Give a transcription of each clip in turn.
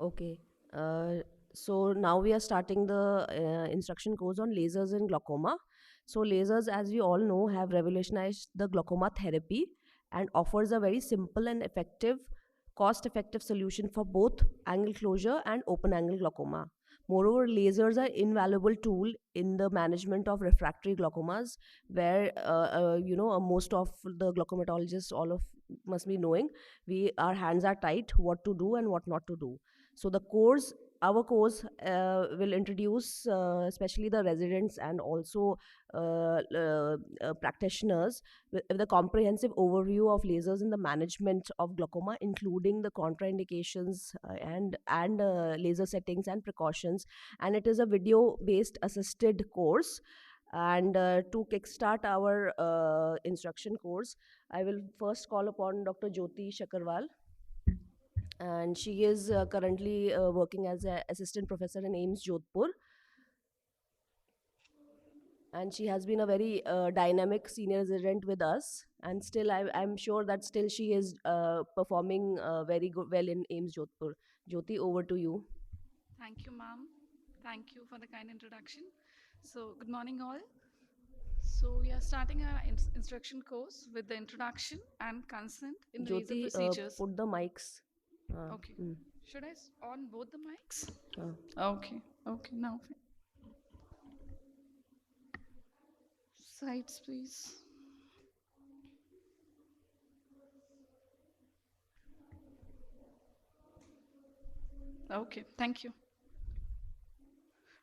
Okay. Uh, so now we are starting the instruction course on lasers in glaucoma. So lasers, as we all know, have revolutionized the glaucoma therapy and offers a very simple and effective, cost-effective solution for both angle closure and open angle glaucoma. Moreover, lasers are invaluable tool in the management of refractory glaucomas, where most of the glaucomatologists, all of must be knowing, we our hands are tight, what to do and what not to do. So our course will introduce, especially the residents and also practitioners, with a comprehensive overview of lasers in the management of glaucoma, including the contraindications and laser settings and precautions. And it is a video-based assisted course. And to kickstart our instruction course, I will first call upon Dr. Jyoti Shakarwal, and she is currently working as an assistant professor in AIMS Jodhpur, and she has been a very dynamic senior resident with us, and still I'm sure that still she is performing very good well in AIMS Jodhpur. Jyoti, over to you. Thank you, ma'am. Thank you for the kind introduction. So, good morning, all. So, we are starting our instruction course with the introduction and consent in laser Jyoti, procedures. put the mics. Okay. Hmm. Should I on both the mics? uh. Okay. Okay. Now, sides, please. Okay. Thank you.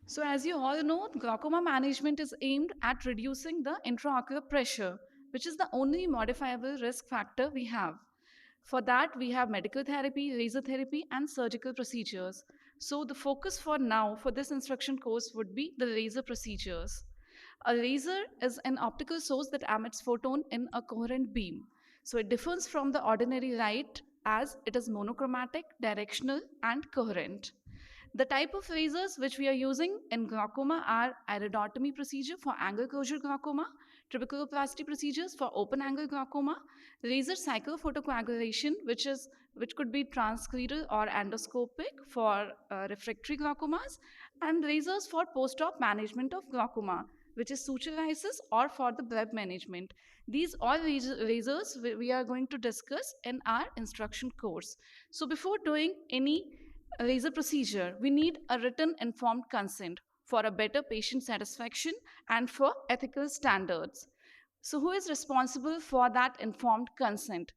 So, as you all know, glaucoma management is aimed at reducing the intraocular pressure, which is the only modifiable risk factor we have. For that, we have medical therapy, laser therapy, and surgical procedures. So, the focus for now for this instruction course would be the laser procedures. A laser is an optical source that emits photon in a coherent beam. So, it differs from the ordinary light as it is monochromatic, directional, and coherent. The type of lasers which we are using in glaucoma are iridotomy procedure for angle closure glaucoma, trabeculoplasty procedures for open angle glaucoma, laser cyclophotocoagulation, which could be transscleral or endoscopic for refractory glaucomas, and lasers for post-op management of glaucoma, which is suturisis or for the bleb management. These all lasers we are going to discuss in our instruction course. So before doing any laser procedure, we need a written informed consent for a better patient satisfaction and for ethical standards. So, who is responsible for that informed consent?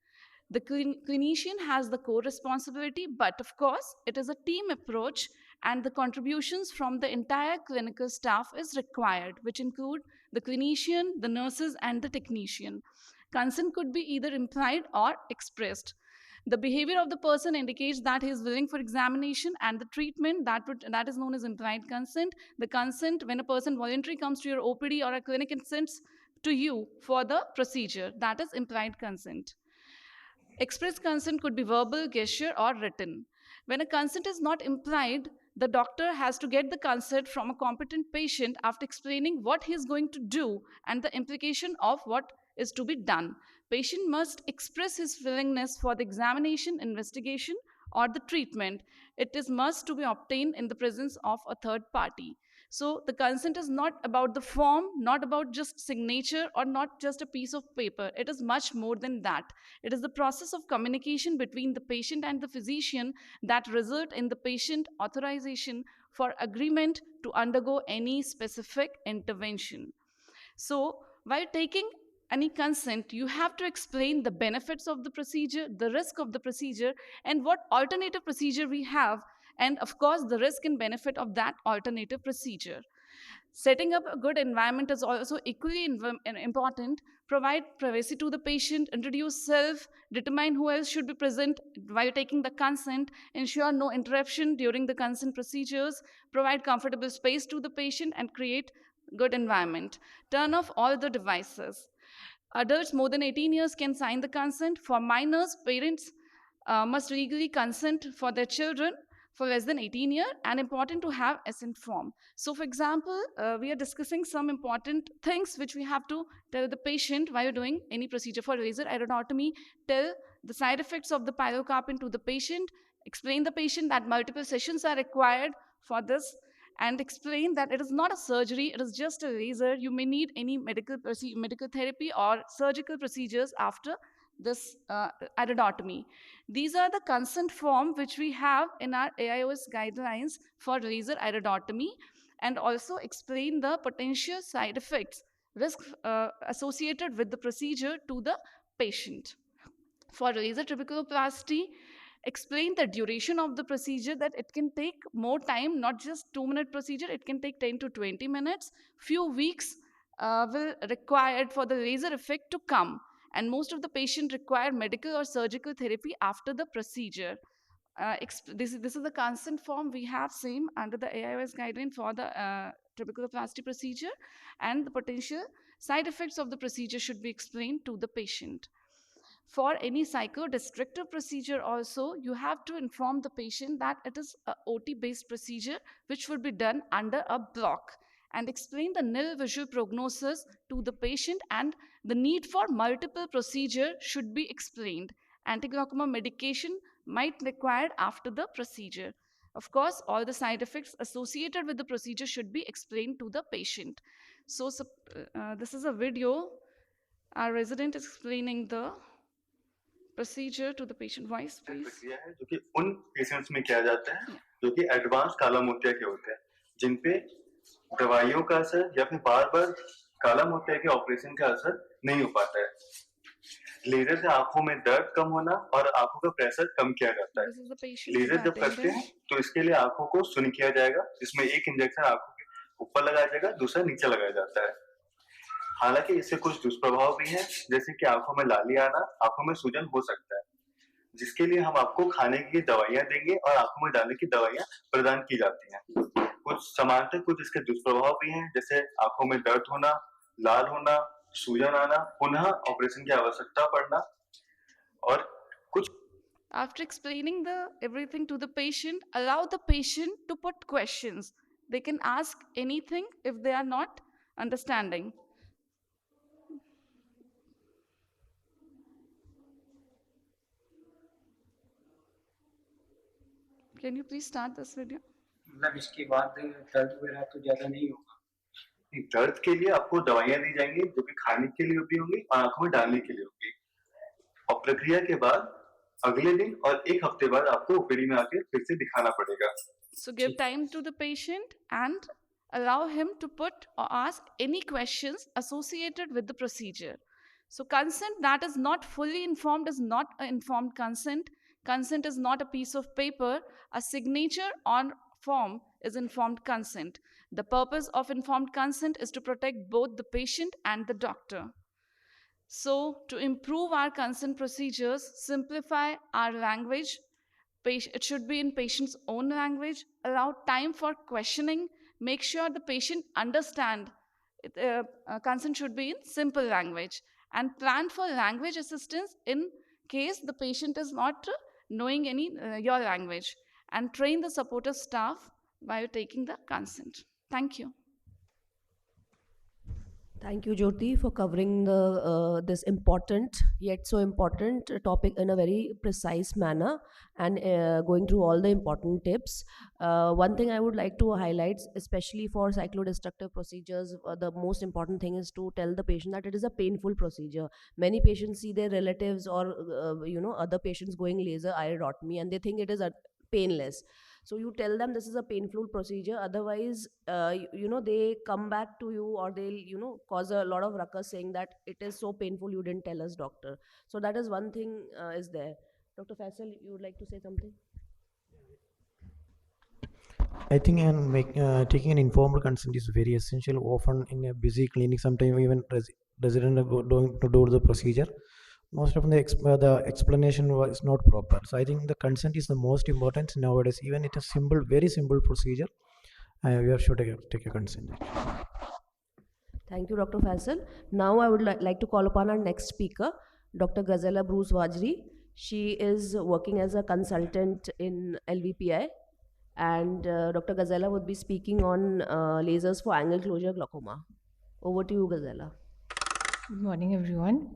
The clinician has the core responsibility, but of course, it is a team approach, and the contributions from the entire clinical staff is required, which include the clinician, the nurses, and the technician. Consent could be either implied or expressed. The behavior of the person indicates that he is willing for examination, and the treatment that is known as implied consent. The consent when a person voluntarily comes to your OPD or a clinic and consents to you for the procedure, that is implied consent. Express consent could be verbal, gesture, or written. When a consent is not implied, the doctor has to get the consent from a competent patient after explaining what he is going to do and the implication of what is to be done. Patient must express his willingness for the examination, investigation, or the treatment. It is must to be obtained in the presence of a third party. So the consent is not about the form, not about just signature or not just a piece of paper. It is much more than that. It is the process of communication between the patient and the physician that result in the patient authorization for agreement to undergo any specific intervention. So, while taking any consent, you have to explain the benefits of the procedure, the risk of the procedure, and what alternative procedure we have, and of course, the risk and benefit of that alternative procedure. Setting up a good environment is also equally important. Provide privacy to the patient, introduce self, determine who else should be present while taking the consent, ensure no interruption during the consent procedures, provide comfortable space to the patient, and create good environment. Turn off all the devices. Adults more than 18 years can sign the consent. For minors, parents must legally consent for their children for less than 18 years, and important to have assent form. So for example, we are discussing some important things which we have to tell the patient while doing any procedure. For laser iridotomy, tell the side effects of the pilocarpine to the patient, Explain the patient that multiple sessions are required for this, and explain that it is not a surgery, it is just a laser. You may need any medical therapy or surgical procedures after this iridotomy. These are the consent form which we have in our AIOS guidelines for laser iridotomy, and also explain the potential side effects, risks associated with the procedure to the patient. For laser trabeculoplasty, explain the duration of the procedure, that it can take more time, not just 2-minute procedure, it can take 10 to 20 minutes. Few weeks will required for the laser effect to come, and most of the patient require medical or surgical therapy after the procedure. This is the consent form we have same under the AIOS guideline for the trabeculoplasty procedure, and the potential side effects of the procedure should be explained to the patient. For any psychodestructive procedure also, you have to inform the patient that it is a OT based procedure which would be done under a block, and explain the nil visual prognosis to the patient, and the need for multiple procedure should be explained. Anti-glaucoma medication might required after the procedure. Of course, all the side effects associated with the procedure should be explained to the patient. This is a video. Our resident is explaining the procedure to the patient. Voice, please. प्रक्रिया है जो कि उन patients में किया जाता है जो कि एडवांस काला मोतिया के होते हैं, जिन पे दवाइयों का असर या फिर बार-बार काला मोतिया के ऑपरेशन का असर नहीं हो पाता है. लेजर से आंखों में दर्द कम होना और आंखों का प्रेशर कम किया जाता है. लेजर जब करते हैं तो इसके लिए आंखों को शून्य किया जाएगा, जिसमें एक इंजेक्शन आंखों के ऊपर लगाया जाएगा, दूसरा नीचे लगाया जाता है. हालांकि इससे कुछ दुष्प्रभाव भी हैं, जैसे कि आंखों में लाली आना, आंखों में सूजन हो सकता है, जिसके लिए हम आपको खाने की दवाइयां देंगे और आंखों में डालने की दवाइयां प्रदान की जाती हैं. कुछ समानता, कुछ इसके दुष्प्रभाव भी हैं, जैसे आंखों में दर्द होना, लाल होना, सूजन आना, पुनः ऑपरेशन की आवश्यकता पड़ना, और कुछ. After explaining everything to the patient, allow the patient to put questions. They can ask anything if they are not understanding. Can you please start this video? मतलब इसके बाद दर्द वगैरह तो ज्यादा नहीं होगा. दर्द के लिए आपको दवाइयां दी जाएंगी जो कि खाने के लिए भी होंगी और आंखों में डालने के लिए होंगी, और प्रक्रिया के बाद अगले दिन और एक हफ्ते बाद आपको ओपीडी में आके फिर से दिखाना पड़ेगा. So give time to the patient and allow him to put or ask any questions associated with the procedure. So consent that is not fully informed is not an informed consent. Consent is not a piece of paper. A signature on form is informed consent. The purpose of informed consent is to protect both the patient and the doctor. So to improve our consent procedures, simplify our language. It should be in patient's own language. Allow time for questioning. Make sure the patient understand. Consent should be in simple language. And plan for language assistance in case the patient is not knowing any your language. And train the supportive staff while taking the consent. Thank you. Thank you, Jyoti, for covering this important yet so important topic in a very precise manner and going through all the important tips. One thing I would like to highlight, especially for cyclodestructive procedures, the most important thing is to tell the patient that it is a painful procedure. Many patients see their relatives or other patients going laser iridotomy and they think it is painless. So you tell them this is a painful procedure, otherwise they come back to you or they'll cause a lot of ruckus saying that it is so painful, you didn't tell us, doctor. So that is one thing is there. Dr. Faisal, you would like to say something? I think taking an informed consent is very essential. Often in a busy clinic, sometimes even resident are going to do the procedure. Most often the explanation was not proper. So I think the consent is the most important nowadays. Even it is simple, very simple procedure, we are sure to take a consent. Thank you, Dr. Faisal. Now I would like to call upon our next speaker, Dr. Ghazala Bruce Wajri. She is working as a consultant in LVPI, and Dr. Ghazala would be speaking on lasers for angle closure glaucoma. Over to you, Ghazala. Good morning, everyone.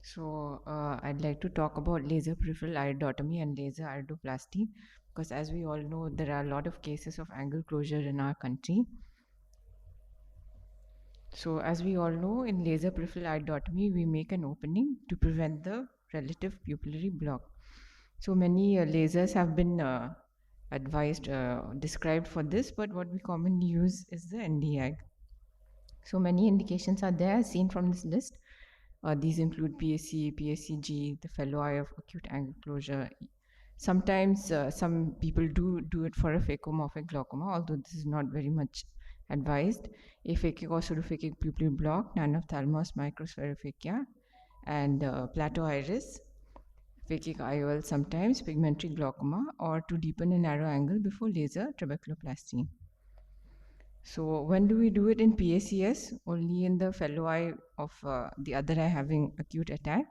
So I'd like to talk about laser peripheral iridotomy and laser iridoplasty, because as we all know, there are a lot of cases of angle closure in our country. So as we all know, in laser peripheral iridotomy, we make an opening to prevent the relative pupillary block. So many lasers have been described for this, but what we commonly use is the Nd:YAG. So many indications are there seen from this list. These include PSC, PSCG, the fellow eye of acute angle closure. Sometimes some people do it for a phacomorphic glaucoma, although this is not very much advised. Aphakic or pseudophakic pupillary block, nanophthalmos microspherophakia, and plateau iris, phakic IOL sometimes, pigmentary glaucoma, or to deepen a narrow angle before laser trabeculoplasty. So when do we do it in PACS? Only in the fellow eye of the other eye having acute attack,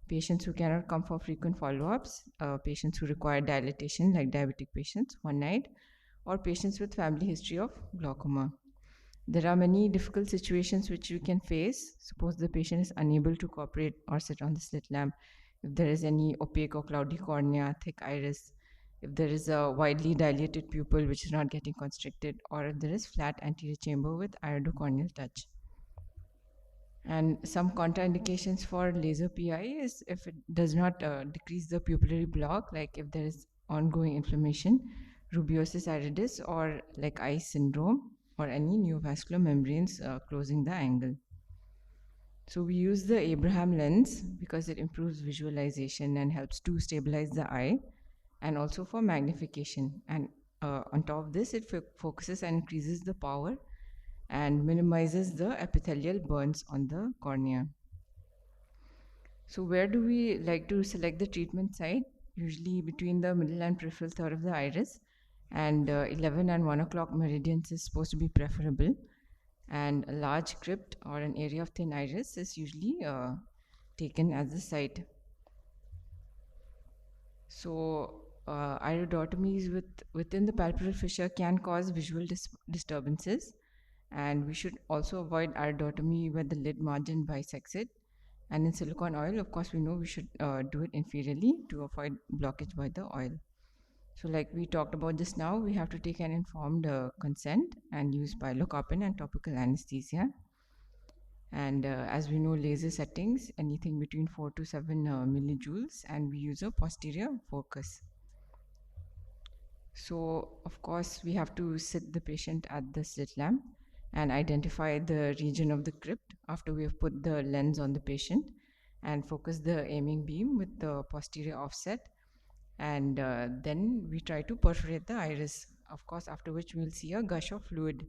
patients who cannot come for frequent follow-ups, patients who require dilatation like diabetic patients, one-eyed, or patients with family history of glaucoma. There are many difficult situations which you can face. Suppose the patient is unable to cooperate or sit on the slit lamp. If there is any opaque or cloudy cornea, thick iris, if there is a widely dilated pupil which is not getting constricted, or if there is flat anterior chamber with iridocorneal touch. And some contraindications for laser PI is if it does not decrease the pupillary block, like if there is ongoing inflammation, rubeosis iridis, or like eye syndrome, or any neovascular membranes closing the angle. So we use the Abraham lens because it improves visualization and helps to stabilize the eye, and also for magnification. And on top of this, it focuses and increases the power and minimizes the epithelial burns on the cornea. So where do we like to select the treatment site? Usually between the middle and peripheral third of the iris, and 11 and 1 o'clock meridians is supposed to be preferable. And a large crypt or an area of thin iris is usually taken as the site. So iridotomies within the palpebral fissure can cause visual disturbances, and we should also avoid iridotomy where the lid margin bisects it. And in silicone oil, of course, we know we should do it inferiorly to avoid blockage by the oil. So like we talked about just now, we have to take an informed consent and use pilocarpine and topical anesthesia. And as we know, laser settings, anything between 4 to 7 millijoules, and we use a posterior focus. So of course, we have to sit the patient at the slit lamp and identify the region of the crypt after we have put the lens on the patient, and focus the aiming beam with the posterior offset, and then we try to perforate the iris, of course, after which we'll see a gush of fluid,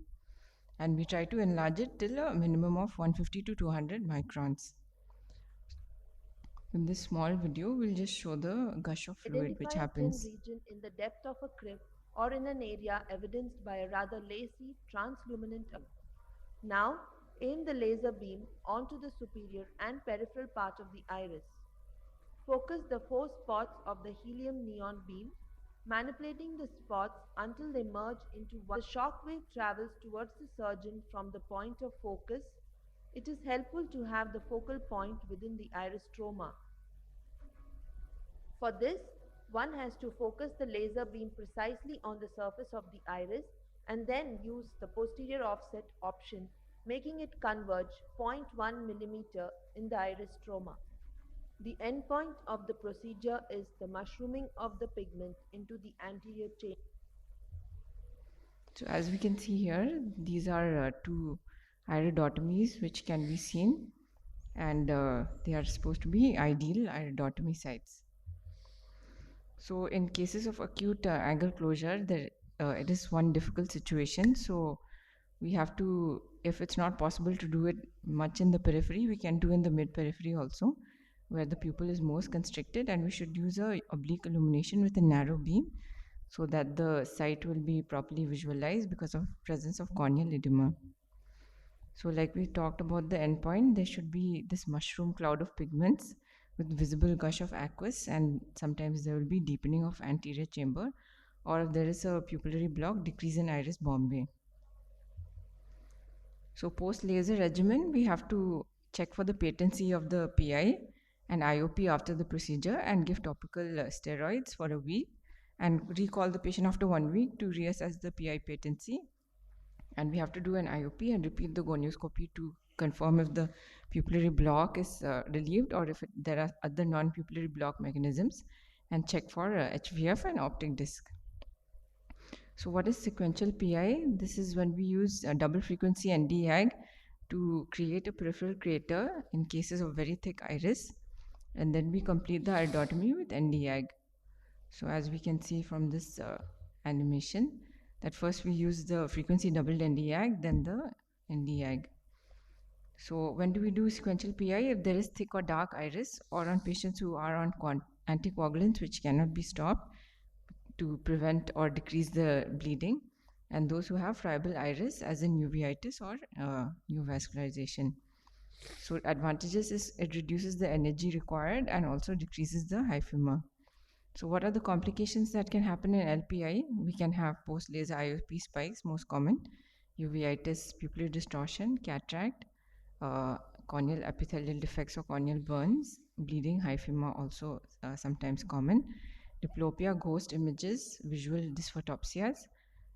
and we try to enlarge it till a minimum of 150 to 200 microns. In this small video, we'll just show the gush of fluid which happens. Identify a thin region in the depth of a crypt or in an area evidenced by a rather lacy transluminant. Now, aim the laser beam onto the superior and peripheral part of the iris. Focus the 4 spots of the helium neon beam, manipulating the spots until they merge into one. The shock wave travels towards the surgeon from the point of focus. It is helpful to have the focal point within the iris stroma. For this, one has to focus the laser beam precisely on the surface of the iris and then use the posterior offset option, making it converge 0.1 mm in the iris stroma. The endpoint of the procedure is the mushrooming of the pigment into the anterior chamber. So as we can see here, these are two iridotomies which can be seen, and they are supposed to be ideal iridotomy sites. So in cases of acute angle closure, it is one difficult situation. So we have to, if it's not possible to do it much in the periphery, we can do in the mid periphery also, where the pupil is most constricted, and we should use a oblique illumination with a narrow beam so that the site will be properly visualized because of presence of corneal edema. So like we talked about the endpoint, there should be this mushroom cloud of pigments with visible gush of aqueous, and sometimes there will be deepening of anterior chamber, or if there is a pupillary block, decrease in iris bombay. So post laser regimen, we have to check for the patency of the PI, an IOP after the procedure and give topical steroids for a week and recall the patient after 1 week to reassess the PI patency. And we have to do an IOP and repeat the gonioscopy to confirm if the pupillary block is relieved or if there are other non-pupillary block mechanisms, and check for HVF and optic disc. So what is sequential PI? This is when we use a double frequency Nd:YAG to create a peripheral crater in cases of very thick iris, and then we complete the iridotomy with Nd:YAG. So as we can see from this animation, that first we use the frequency doubled Nd:YAG, then the Nd:YAG. So when do we do sequential PI? If there is thick or dark iris, or on patients who are on anticoagulants which cannot be stopped to prevent or decrease the bleeding, and those who have friable iris as in uveitis or neovascularization. So advantages is it reduces the energy required and also decreases the hyphema. So what are the complications that can happen in LPI? We can have post-laser IOP spikes, most common, uveitis, pupillary distortion, cataract, corneal epithelial defects or corneal burns, bleeding, hyphema also sometimes common, diplopia, ghost images, visual dysphotopsias.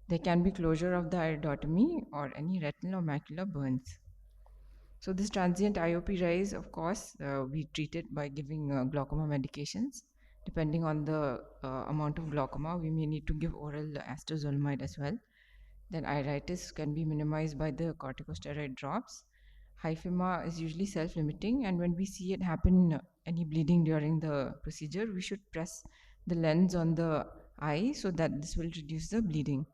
There can be closure of the iridotomy or any retinal or macular burns. So this transient IOP rise, of course, we treat it by giving glaucoma medications. Depending on the amount of glaucoma, we may need to give oral astazolamide as well. Then iritis can be minimized by the corticosteroid drops. Hyphema is usually self-limiting, and when we see it happen, any bleeding during the procedure, we should press the lens on the eye so that this will reduce the bleeding.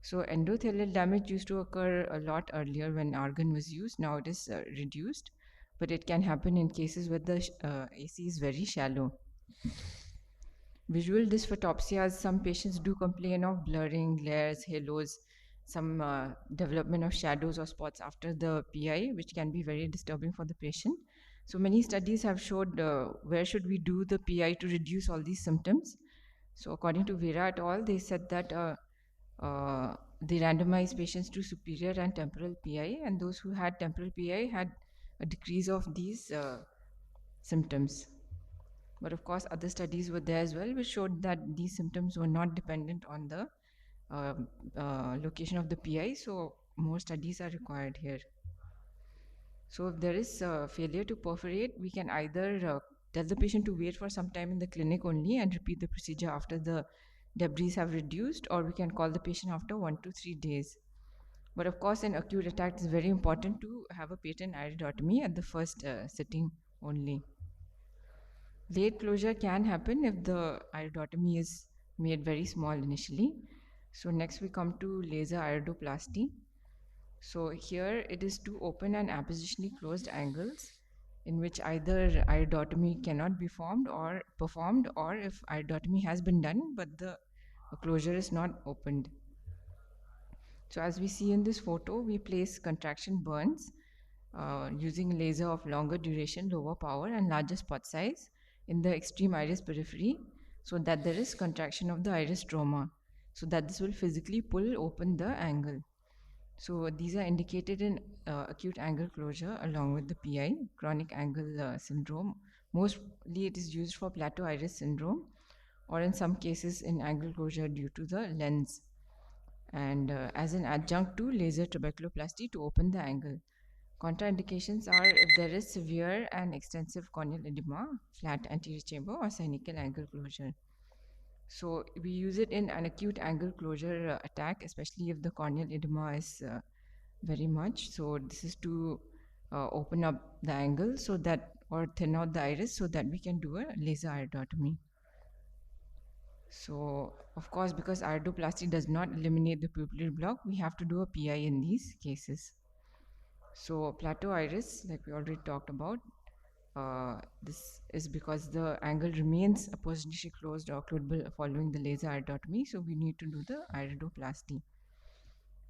So endothelial damage used to occur a lot earlier when argon was used. Now it is reduced, but it can happen in cases where the AC is very shallow. Visual dysphotopsias, some patients do complain of blurring, glares, halos, some development of shadows or spots after the PI, which can be very disturbing for the patient. So many studies have showed where should we do the PI to reduce all these symptoms. So according to Vera et al., they said that they randomized patients to superior and temporal PI, and those who had temporal PI had a decrease of these symptoms. But of course, other studies were there as well, which showed that these symptoms were not dependent on the location of the PI, so more studies are required here. So if there is failure to perforate, we can either tell the patient to wait for some time in the clinic only and repeat the procedure after the debris have reduced, or we can call the patient after 1 to 3 days. But of course, in acute attack, it's very important to have a patent iridotomy at the first sitting only. Late closure can happen if the iridotomy is made very small initially. So next we come to laser iridoplasty. So here it is two open and appositionally closed angles in which either iridotomy cannot be performed, or if iridotomy has been done but the closure is not opened. So as we see in this photo, we place contraction burns using laser of longer duration, lower power and larger spot size in the extreme iris periphery, so that there is contraction of the iris stroma, so that this will physically pull open the angle. So these are indicated in acute angle closure along with the PI, chronic angle syndrome. Mostly it is used for plateau iris syndrome, or in some cases in angle closure due to the lens, and as an adjunct to laser trabeculoplasty to open the angle. Contraindications are if there is severe and extensive corneal edema, flat anterior chamber, or cynical angle closure. So we use it in an acute angle closure attack, especially if the corneal edema is very much. So this is to open up the angle so that, or thin out the iris so that we can do a laser iridotomy. So of course, because iridoplasty does not eliminate the pupillary block, we have to do a PI in these cases. So plateau iris, like we already talked about, this is because the angle remains appositionally closed or occludable following the laser iridotomy, so we need to do the iridoplasty.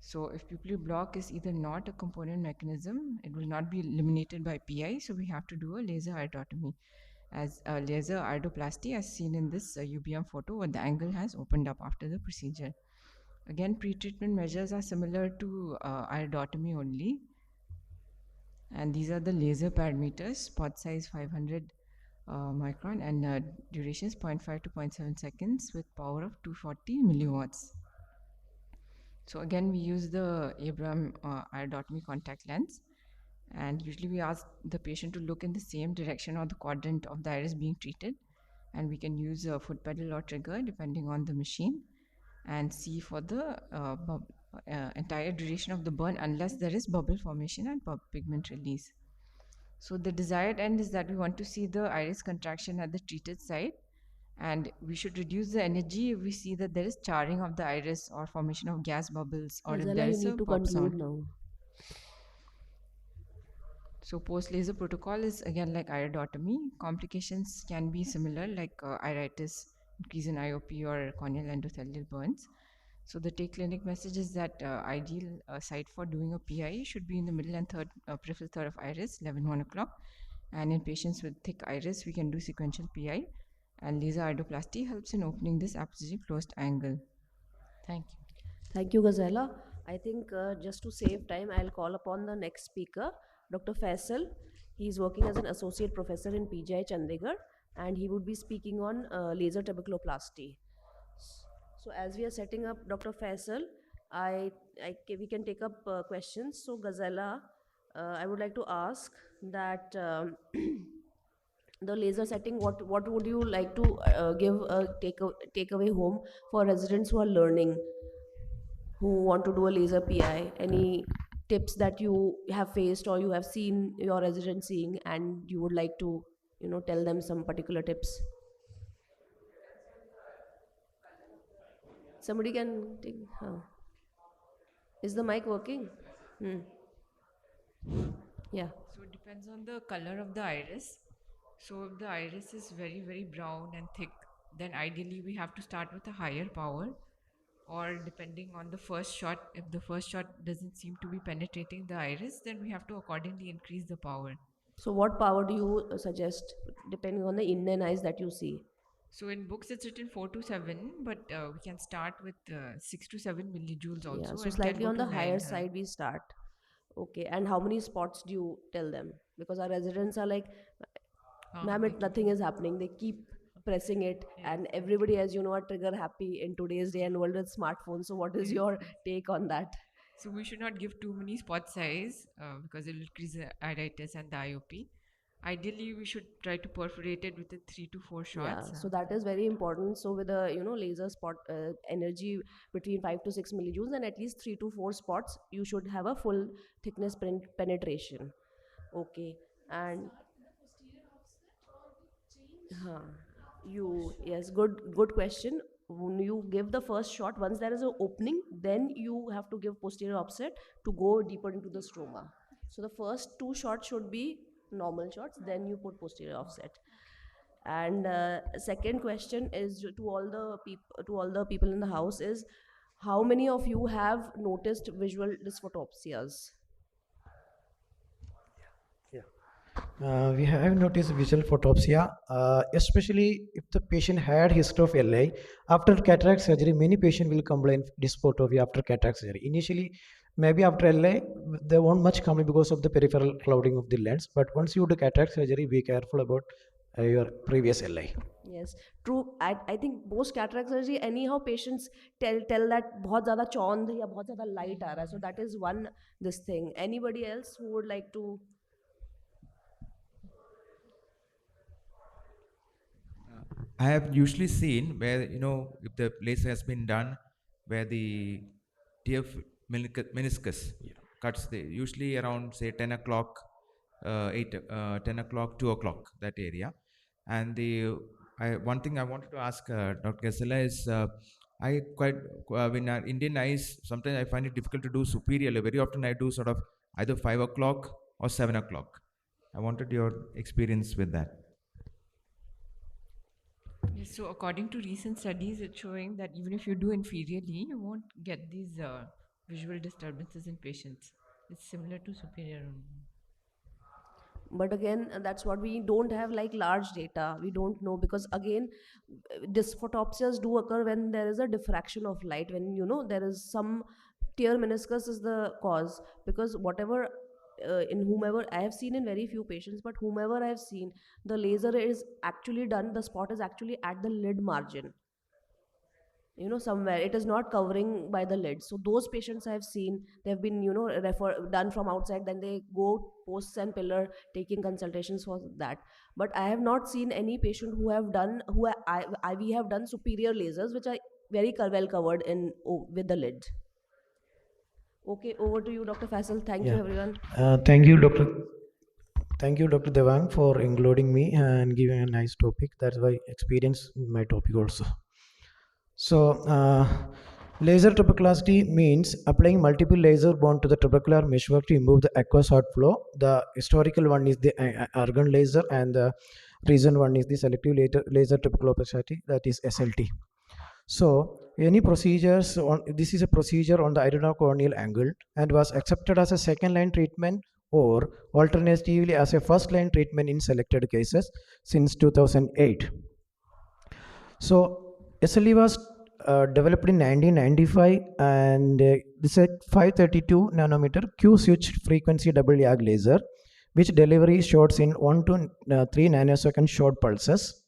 So if pupillary block is either not a component mechanism, it will not be eliminated by PI, so we have to do a laser iridotomy as a laser iridoplasty, as seen in this UBM photo where the angle has opened up after the procedure. Again, pre-treatment measures are similar to iridotomy only. And these are the laser parameters: spot size 500 micron, and duration is 0.5 to 0.7 seconds with power of 240 milliwatts. So again, we use the Abraham iridotomy contact lens, and usually we ask the patient to look in the same direction or the quadrant of the iris being treated, and we can use a foot pedal or trigger depending on the machine, and see for the entire duration of the burn unless there is bubble formation and pigment release. So the desired end is that we want to see the iris contraction at the treated site, and we should reduce the energy if we see that there is charring of the iris or formation of gas bubbles, or if Azala, there you is a need to pop conclude sound. now. So post-laser protocol is again like iridotomy. Complications can be similar, like iritis, increase in IOP, or corneal endothelial burns. So the take clinic message is that ideal site for doing a PI should be in the middle and peripheral third of iris, 11 o'clock. And in patients with thick iris, we can do sequential PI. And laser iridoplasty helps in opening this appositely closed angle. Thank you. Thank you, Gazela. I think just to save time, I'll call upon the next speaker, Dr. Faisal. He's working as an associate professor in PGI Chandigarh, and he would be speaking on laser tuberculoplasty. So as we are setting up Dr. Faisal, we can take up questions. So Gazela, I would like to ask that the laser setting, what would you like to give a takeaway home for residents who are learning, who want to do a laser PI? Any tips that you have faced or you have seen your residents seeing, and you would like to, tell them some particular tips? Somebody can take. Is the mic working? Yeah. So it depends on the color of the iris. So if the iris is very, very brown and thick, then ideally we have to start with a higher power. Or depending on the first shot, if the first shot doesn't seem to be penetrating the iris, then we have to accordingly increase the power. So what power do you suggest depending on the Indian eyes that you see? So in books it's written 4 to 7, but we can start with 6 to 7 millijoules also. Yeah, so and slightly can on go the to higher 9. side we start. Okay, and how many spots do you tell them? Because our residents are like, ma'am, nothing is happening. They keep pressing it, and everybody, as you know, are trigger happy in today's day and world with smartphones. So what is your take on that? So we should not give too many spot size because it will increase the iritis and the IOP. Ideally, we should try to perforate it within 3 to 4 shots. Yeah, so that is very important. So with a laser spot energy between 5 to 6 millijoules and at least 3 to 4 spots, you should have a full thickness penetration. Okay, and yes, good question. When you give the first shot, once there is an opening, then you have to give posterior offset to go deeper into the stroma. So the first 2 shots should be normal shots, then you put posterior offset. And second question is to all the people in the house is, how many of you have noticed visual dysphotopsias? We have noticed visual photopsia, especially if the patient had history of LA. After cataract surgery, many patients will complain dysphotopia after cataract surgery. Initially, maybe after LA, they won't much complain because of the peripheral clouding of the lens. But once you do cataract surgery, be careful about your previous LA. Yes, true. I think post cataract surgery, anyhow patients tell that बहुत ज़्यादा चौंध या बहुत ज़्यादा light आ रहा है. So that is one this thing. Anybody else who would like to? I have usually seen where, if the laser has been done, where the TF meniscus cuts, usually around, say, 10 o'clock, 10 o'clock, 2 o'clock, that area. And one thing I wanted to ask Dr. Gasela is, when Indian eyes, sometimes I find it difficult to do superiorly. Very often I do sort of either 5 o'clock or 7 o'clock. I wanted your experience with that. Yes, so according to recent studies, it's showing that even if you do inferiorly, you won't get these visual disturbances in patients. It's similar to superior only. But again, that's what we don't have, like large data. We don't know, because again, dysphotopsias do occur when there is a diffraction of light, when there is some tear meniscus is the cause, because whatever in whomever I have seen, in very few patients, but whomever I have seen, the laser is actually done, the spot is actually at the lid margin, somewhere it is not covering by the lid. So those patients I have seen, they've been done from outside, then they go post and pillar taking consultations for that. But I have not seen any patient who have done we have done superior lasers which are very well covered in with the lid. Okay, over to you, Dr. Faisal. Thank you, everyone. Thank you, Dr. Thank you, Dr. Dewang, for including me and giving a nice topic. That's why experience my topic also. So, laser tuberculosity means applying multiple laser bond to the tubercular meshwork to improve the aqueous outflow. The historical one is the argon laser, and the recent one is the selective laser tuberculoplasty, that is SLT. So, any procedures on this is a procedure on the iridocorneal angle and was accepted as a second line treatment or alternatively as a first line treatment in selected cases since 2008. So, SLE was developed in 1995, and this is a 532 nanometer Q switch frequency double YAG laser, which delivery shots in 1 to 3 nanosecond short pulses.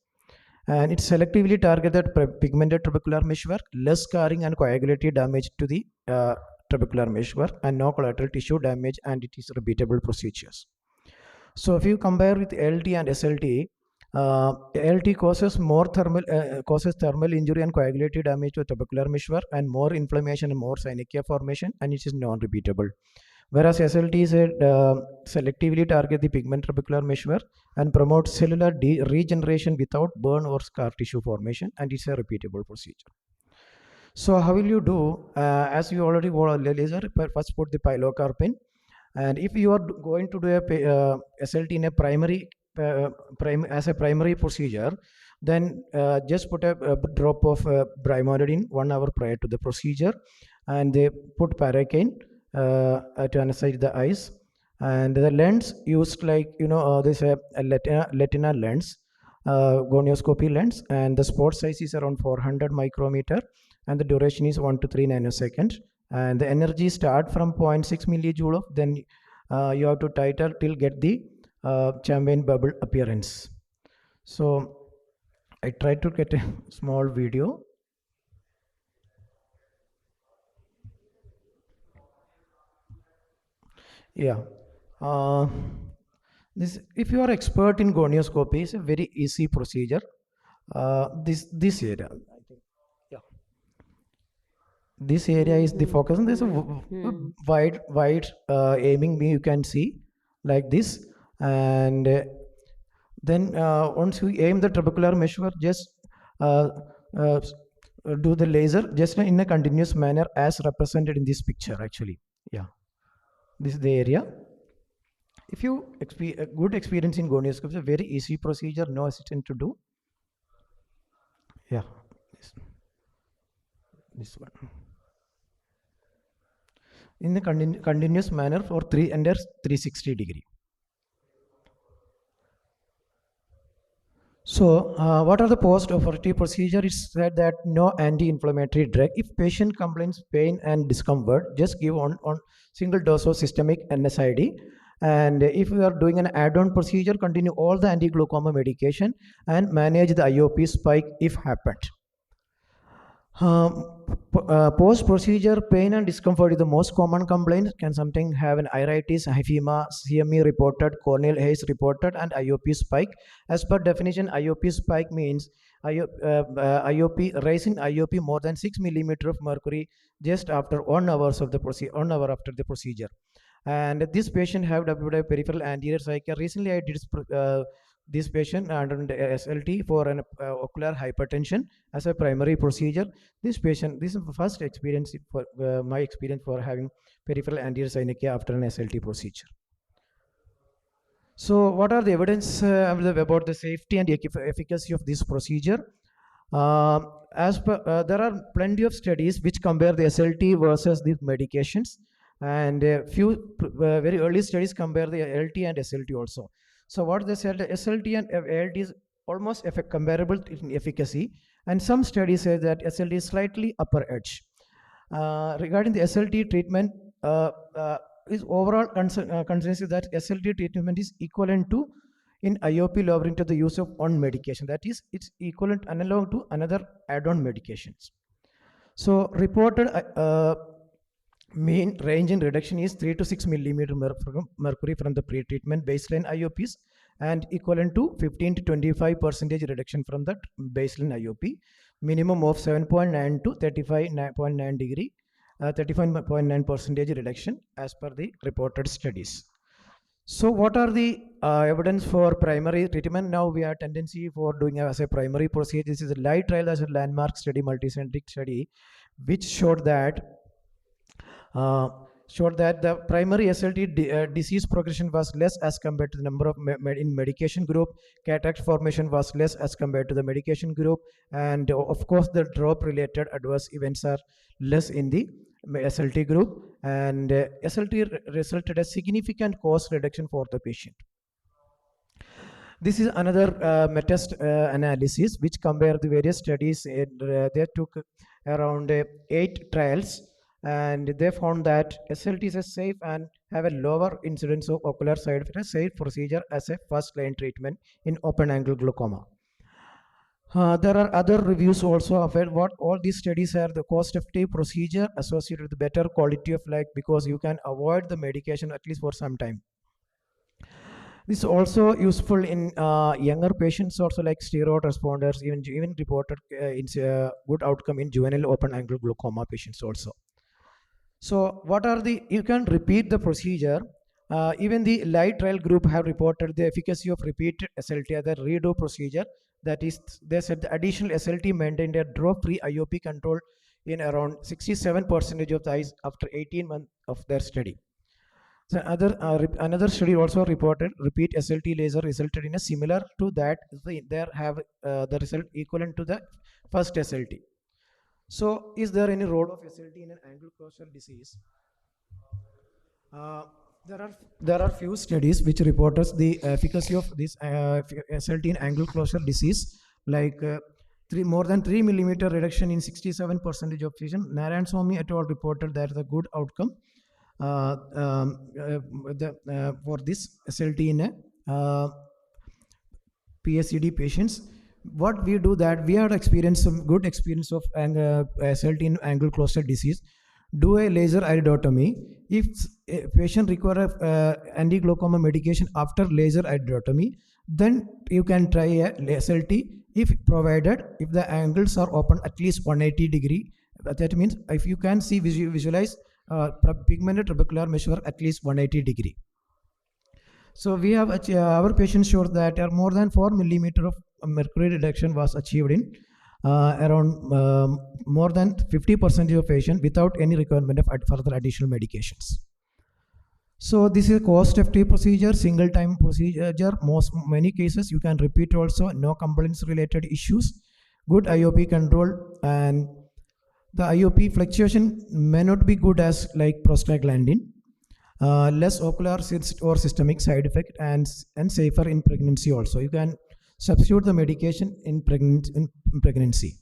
And it selectively targeted pigmented trabecular meshwork, less scarring and coagulative damage to the trabecular meshwork, and no collateral tissue damage, and it is repeatable procedures. So if you compare with LT and SLT, LT causes thermal injury and coagulative damage to trabecular meshwork, and more inflammation and more synechia formation, and it is non-repeatable. Whereas SLT is selectively target the pigment trabecular meshwork and promote cellular regeneration without burn or scar tissue formation, and it's a repeatable procedure. So how will you do? As you already wrote a laser, first put the pilocarpine, and if you are going to do a SLT in a primary as a primary procedure, then just put a drop of brimonidine 1 hour prior to the procedure, and they put paracaine to anesthetize the eyes, and the lens used like this a Latina lens, gonioscopy lens, and the spot size is around 400 micrometer, and the duration is 1 to 3 nanoseconds, and the energy start from 0.6 millijoule of, then you have to titrate till get the champagne bubble appearance. So I tried to get a small video. Yeah, this if you are expert in gonioscopy, it's a very easy procedure. This area, I think, yeah, this area is the focus, and there's a wide aiming me you can see like this, and then once you aim the trabecular meshwork, just do the laser just in a continuous manner as represented in this picture actually. Yeah, this is the area. If you a good experience in gonioscopy, it's a very easy procedure, no assistant to do. Yeah, this one in the continuous manner for 360 degree. So what are the post-operative procedure? It's said that no anti-inflammatory drug. If patient complains pain and discomfort, just give on single dose of systemic NSAID. And if you are doing an add-on procedure, continue all the anti-glaucoma medication and manage the IOP spike if happened. Post-procedure pain and discomfort is the most common complaint. Can sometimes have an iritis, hyphema, CME reported, corneal haze reported, and IOP spike. As per definition, IOP spike means IOP rise in IOP more than 6 millimeter of mercury just after 1 hour of the 1 hour after the procedure. And this patient have developed peripheral anterior cycle. Recently, I did this patient under SLT for an ocular hypertension as a primary procedure. This patient, this is the first experience for my experience for having peripheral anterior synechia after an SLT procedure. So what are the evidence about the safety and efficacy of this procedure? There are plenty of studies which compare the SLT versus these medications, and a few very early studies compare the LT and SLT also. So what they said, SLT and ALT is almost comparable in efficacy, and some studies say that SLT is slightly upper edge. Regarding the SLT treatment, is overall consensus that SLT treatment is equivalent to in IOP lowering to the use of one medication. That is, it's equivalent analog to another add-on medications. So reported mean range in reduction is 3 to 6 millimeter mercury from the pre-treatment baseline IOPs and equivalent to 15 to 25% reduction from the baseline IOP, minimum of 7.9 to 35.9 degree, 35.9% reduction as per the reported studies. So what are the evidence for primary treatment? Now we have tendency for doing as a primary procedure. This is a light trial as a landmark study, multicentric study, which showed that the primary SLT disease progression was less as compared to the number of in medication group. Cataract formation was less as compared to the medication group, and of course the drop related adverse events are less in the SLT group, and SLT resulted a significant cost reduction for the patient. This is another meta analysis which compared the various studies. They took around 8 trials, and they found that SLT is a safe and have a lower incidence of ocular side effects, a safe procedure as a first line treatment in open angle glaucoma. There are other reviews also of it. What all these studies are the cost-effective procedure associated with better quality of life because you can avoid the medication at least for some time. This is also useful in younger patients, also like steroid responders, even reported good outcome in juvenile open angle glaucoma patients also. So what are the, you can repeat the procedure. Even the light trial group have reported the efficacy of repeated SLT, the redo procedure. That is, they said the additional SLT maintained a drop-free IOP control in around 67% of the eyes after 18 months of their study. So another study also reported repeat SLT laser resulted in a similar to that. There have the result equivalent to the first SLT. So is there any role of SLT in an angle closure disease? There are few studies which reports the efficacy of this SLT in angle closure disease, like more than 3 millimeter reduction in 67% of vision. Narayan Swamy et al. Reported that the good outcome for this SLT in a PSCD patients. What we do that we have experienced some good experience of SLT in angle closure disease. Do a laser iridotomy. If a patient requires anti-glaucoma medication after laser iridotomy, then you can try a SLT if provided if the angles are open at least 180 degree. That means if you can see visualize pigmented trabecular measure at least 180 degree. So we have our patient showed that more than 4 millimeter of mercury reduction was achieved in around more than 50% of patients without any requirement of further additional medications. So this is a cost-effective procedure, single-time procedure. Many cases you can repeat also. No compliance-related issues. Good IOP control, and the IOP fluctuation may not be good as like prostaglandin. Less ocular or systemic side effect, and safer in pregnancy also. You can substitute the medication in pregnancy.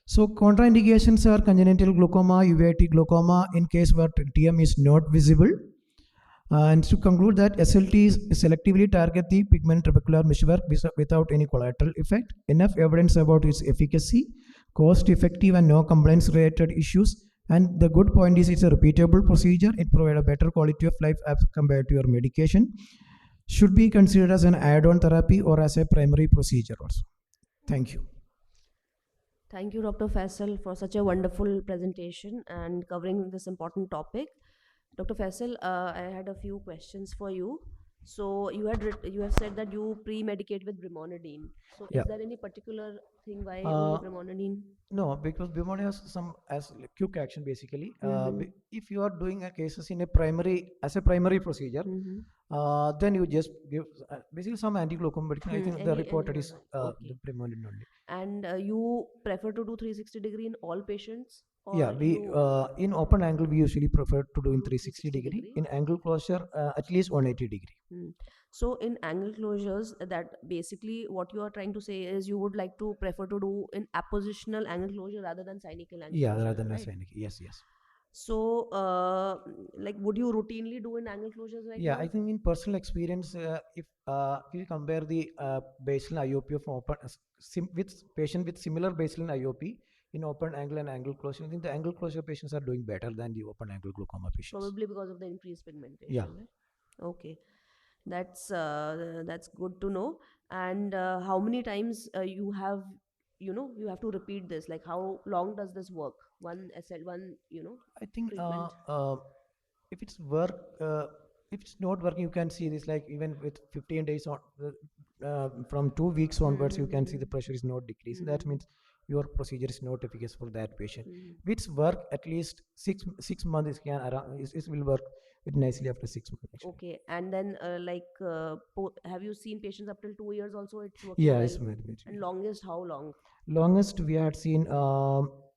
So contraindications are congenital glaucoma, uveitic glaucoma in case where TM is not visible. And to conclude that SLT selectively target the pigment trabecular measure without any collateral effect. Enough evidence about its efficacy, cost effective and no compliance related issues. And the good point is it's a repeatable procedure. It provides a better quality of life as compared to your medication. Should be considered as an add-on therapy or as a primary procedure also. Thank you. Thank you, Dr. Faisal, for such a wonderful presentation and covering this important topic. Dr. Faisal, I had a few questions for you. So you have said that you pre-medicate with brimonidine. So Yeah. is there any particular thing why only brimonidine? No, because brimonidine has some as quick action basically. Mhm. If you are doing a cases in a primary procedure, then you just give basically some anti-glaucoma medication. I think the reported is okay. the brimonidine only. And you prefer to do 360 degree in all patients? Or Yeah, we in open angle we usually prefer to do in 360 degree. In angle closure at least 180 degree. So in angle closures, that basically what you are trying to say is you would like to prefer to do in appositional angle closure rather than cynical angle closure, rather than right? cynical. Yes. So, like, would you routinely do in angle closures right Yeah, now? I think in personal experience, if you compare the baseline IOP of with patient with similar baseline IOP in open angle and angle closure, I think the angle closure patients are doing better than the open angle glaucoma patients. Probably because of the increased pigmentation. Yeah. Right? Okay, that's good to know. And how many times you have, you have to repeat this? Like, how long does this work? One SL, one, I think treatment. if it's if it's not working, you can see this like even with 15 days on, from 2 weeks onwards, you can see the pressure is not decreasing. That means your procedure is not efficacious for that patient. Which work at least 6 months is can around, it will work it nicely after 6 months. Actually. Okay, and then have you seen patients up till 2 years also? It's working Yeah, well. it's very, very And longest, how long? longest we had seen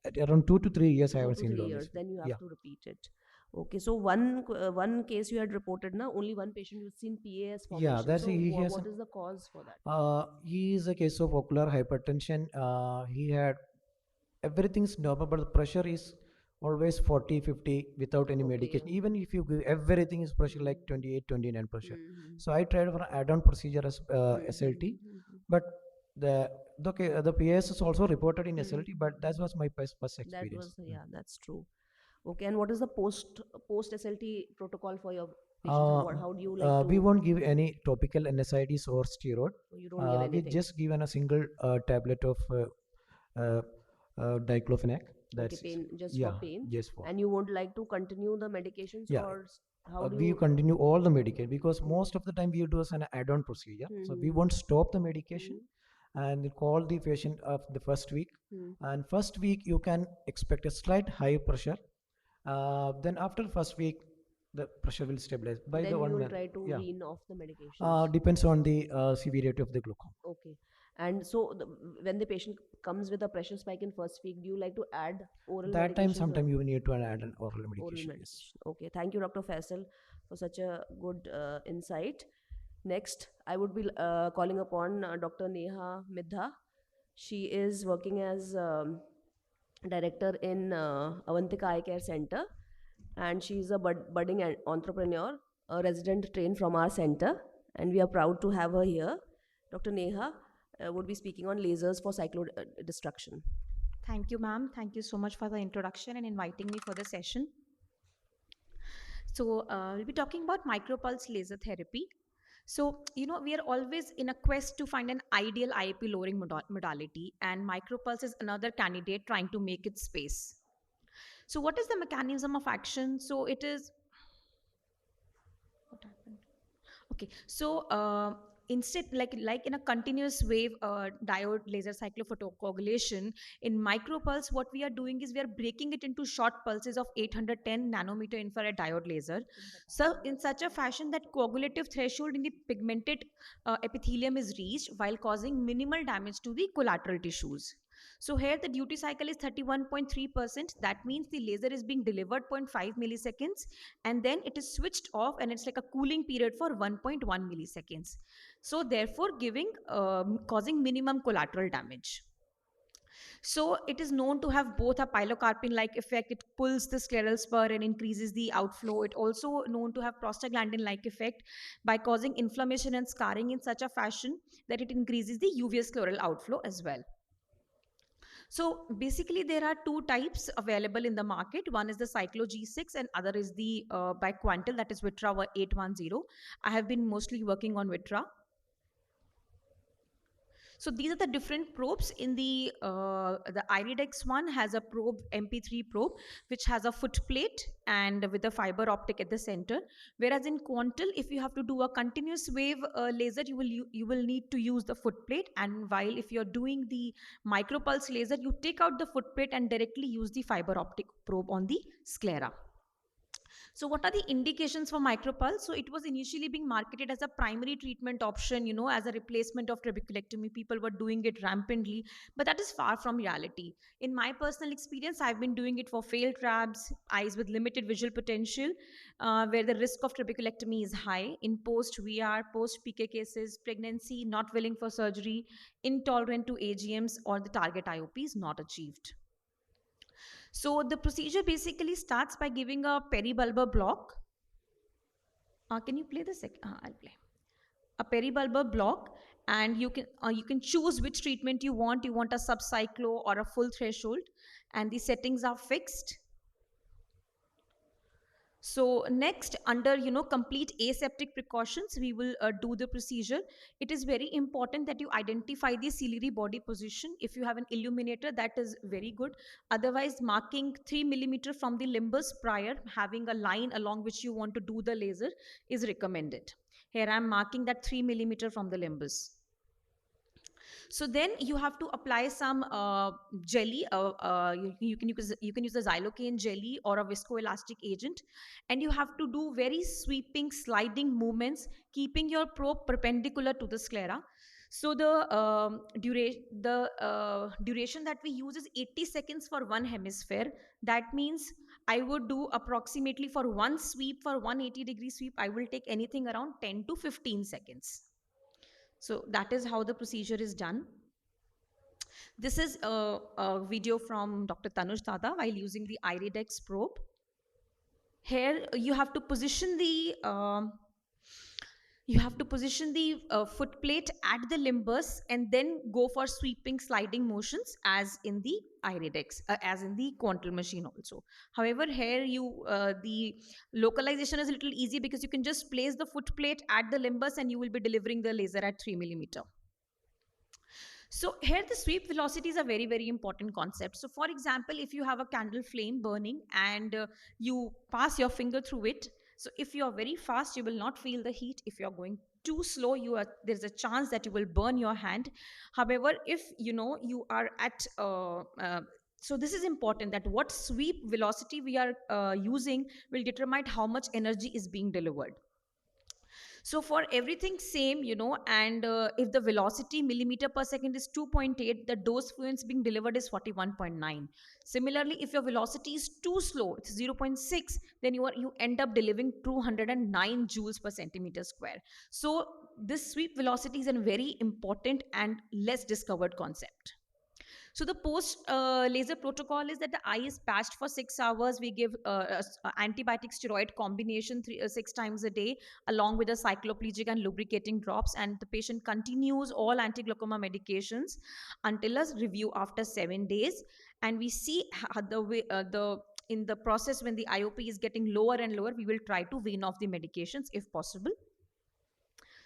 at around 2 to 3 years. I 2 haven't to seen 3 longest. years. Then you have Yeah. to repeat it. Okay, so one case you had reported, na only one patient you've seen PAS formation. Yeah, that's so he has what some, is the cause for that? he is a case of ocular hypertension. He had everything's normal, but the pressure is always 40, 50 without any medication. Even if you give everything is pressure like 28, 29 pressure. So I tried for an add-on procedure as SLT, but the PAS is also reported in SLT, but that was my first experience. That was, yeah, that's true. Okay, and what is the post SLT protocol for your patients? How do you like to? We won't give any topical NSAIDs or steroid. You don't give We anything. just given a single tablet of diclofenac. Okay, pain, just yeah, for pain. just for. And you would like to continue the medications, Yeah. or how do We you? continue all the medication because most of the time we do as an add-on procedure. So we won't stop the medication and call the patient of the first week. And first week you can expect a slight high pressure. Then after the first week, the pressure will stabilize. By Then the you 1 will month, try to yeah, wean off the medications. depends on the severity of the glaucoma. Okay. And so when the patient comes with a pressure spike in first week, do you like to add oral That time, medications or sometime you need to add an oral oral medication. Yes. medication? Okay. Thank you, Dr. Faisal, for such a good insight. Next, I would be calling upon Dr. Neha Midha. She is working as director in Avantika Eye Care Center, and she is a budding entrepreneur, a resident trained from our center, and we are proud to have her here. Dr. Neha would be speaking on lasers for cyclodestruction. Thank you, ma'am. Thank you so much for the introduction and inviting me for the session. So, we'll be talking about micropulse laser therapy. So, we are always in a quest to find an ideal IAP lowering modality, and micropulse is another candidate trying to make its space. So, what is the mechanism of action? So, it is. What happened? Okay, so instead, like in a continuous wave diode laser cyclophotocoagulation, in micropulse, what we are doing is we are breaking it into short pulses of 810 nanometer infrared diode laser. So in such a fashion that coagulative threshold in the pigmented epithelium is reached while causing minimal damage to the collateral tissues. So here the duty cycle is 31.3%. That means the laser is being delivered 0.5 milliseconds and then it is switched off and it's like a cooling period for 1.1 milliseconds. So therefore causing minimum collateral damage. So it is known to have both a pilocarpine-like effect. It pulls the scleral spur and increases the outflow. It also known to have prostaglandin-like effect by causing inflammation and scarring in such a fashion that it increases the uveous scleral outflow as well. So basically there are two types available in the market. One is the Cyclo G6 and other is the by Quantil, that is Vitra 810. I have been mostly working on Vitra. So these are the different probes. In the Iridex one has a probe, MP3 probe, which has a foot plate and with a fiber optic at the center. Whereas in Quantil, if you have to do a continuous wave laser, you will need to use the foot plate. And while if you're doing the micropulse laser, you take out the foot plate and directly use the fiber optic probe on the sclera. So what are the indications for micropulse? So it was initially being marketed as a primary treatment option, as a replacement of trabeculectomy. People were doing it rampantly, but that is far from reality. In my personal experience, I've been doing it for failed trabs, eyes with limited visual potential, where the risk of trabeculectomy is high, in post-VR, post-PK cases, pregnancy, not willing for surgery, intolerant to AGMs, or the target IOP is not achieved. So the procedure basically starts by giving a peribulbar block. Can you play the second? I'll play a peribulbar block, and you can choose which treatment you want. You want a subcyclo or a full threshold, and the settings are fixed. So next, under complete aseptic precautions, we will do the procedure. It is very important that you identify the ciliary body position. If you have an illuminator, that is very good. Otherwise, marking 3 millimeter from the limbus prior, having a line along which you want to do the laser, is recommended. Here I am marking that 3 millimeter from the limbus. So then you have to apply some jelly. You can use a xylocaine jelly or a viscoelastic agent, and you have to do very sweeping sliding movements, keeping your probe perpendicular to the sclera. So the duration that we use is 80 seconds for one hemisphere. That means I would do approximately, for one sweep, for 180-degree sweep, I will take anything around 10 to 15 seconds. So that is how the procedure is done. This is a video from Dr. Tanuj Dada while using the Iridex probe. Here you have to position the foot plate at the limbus and then go for sweeping sliding motions as in the Iridex, as in the Quantal machine also. However, here the localization is a little easy because you can just place the foot plate at the limbus and you will be delivering the laser at 3 millimeter. So here the sweep velocity is a very, very important concept. So for example, if you have a candle flame burning and you pass your finger through it, so if you are very fast, you will not feel the heat. If you are going too slow, there's a chance that you will burn your hand. However, if you are at so this is important, that what sweep velocity we are using will determine how much energy is being delivered. So for everything same, and if the velocity millimeter per second is 2.8, the dose fluence being delivered is 41.9. Similarly, if your velocity is too slow, it's 0.6, then you end up delivering 209 joules per centimeter square. So this sweep velocity is a very important and less discovered concept. So the post laser protocol is that the eye is patched for 6 hours. We give antibiotic steroid combination 6 times a day along with the cycloplegic and lubricating drops, and the patient continues all anti-glaucoma medications until a review after 7 days. And we see in the process, when the IOP is getting lower and lower, we will try to wean off the medications if possible.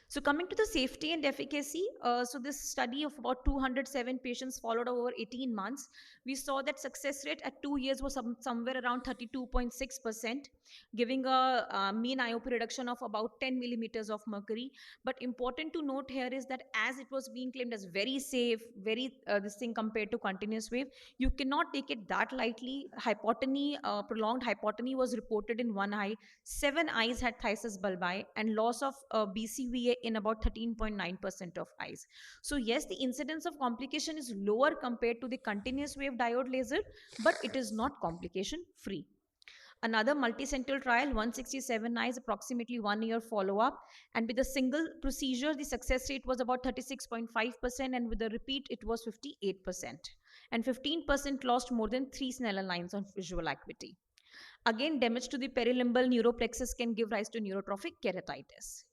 So coming to the safety and efficacy, so this study of about 207 patients followed over 18 months, we saw that success rate at 2 years was somewhere around 32.6%, giving a mean IOP reduction of about 10 millimeters of mercury. But important to note here is that as it was being claimed as very safe, this thing compared to continuous wave, you cannot take it that lightly. Hypotony, prolonged hypotony was reported in one eye. 7 eyes had phthisis bulbi, and loss of BCVA in about 13.9% of eyes. So yes, the incidence of complication is lower compared to the continuous wave diode laser, but it is not complication free. Another multicentral trial, 167 eyes, approximately 1 year follow-up, and with a single procedure, the success rate was about 36.5%, and with a repeat, it was 58%. And 15% lost more than 3 Snellen lines on visual acuity. Again, damage to the perilimbal neuroplexus can give rise to neurotrophic keratitis.